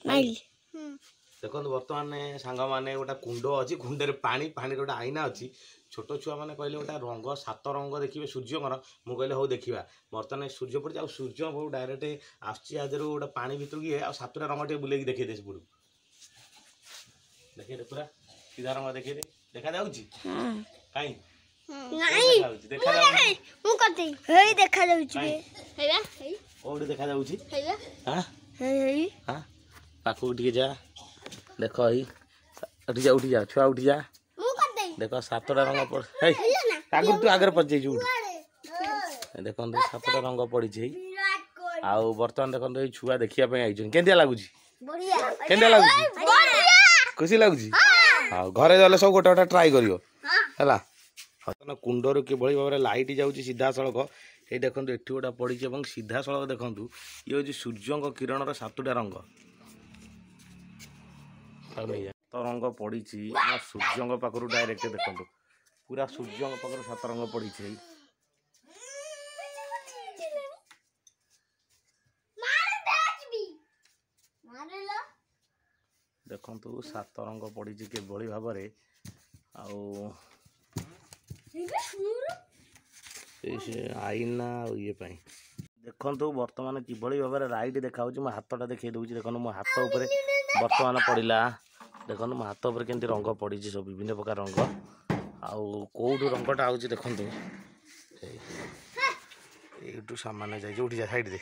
देखो बर्तमान सांग मैंने गोटे कुंड अच्छी कुंडे पानी पानी गोटे आईना अच्छी छोट छुआ मैंने कहले गोटे रंग 7 रंग देखिए सूर्यकर मुझे कहले हो देखा बर्तमान सूर्य पड़ी सूर्य बहुत डायरेक्ट आसर गोटे पानी भर की आ 7टा रंग टे बुले देखिए दे पड़ू देखिए पूरा सीधा रंग देखिए देखा जाऊँगी कहीं देखा पाखु उठी जा देख उठी जा छुआ उठी जा देख 7टा रंग पड़ आगु तू आगे पच देख 7टा रंग पड़ी आउ बर्तमान देखो ये छुआ देखा के लगुच खुशी लगुच हाँ घरे गले सब गोटे गोटे ट्राए कर कुंडर किभली भाव में लाइट जाऊँगी सीधा सड़क ये देखो ये गोटा पड़ी सीधा सड़क देखु ये हूँ सूर्य किरणर 7टा रंग तो रंग पड़ी सूर्य पाखर डायरेक्ट देखो पूरा सूर्य पाखर 7 रंग पड़ी देखु 7 रंग पड़ी किभली भाव में आईना ये देखु बर्तमान किभली भाव में लाइट देखा मो हाथटा देखिए दूसरी देखो मो हाथ उपर बर्तमान पड़ा देखो मो हाथ उपर केमती रंग पड़ी सब विभिन्न प्रकार रंग आउ कौटू रंगटा आउच देखु सामान्य जाइए उठी जा साइड दे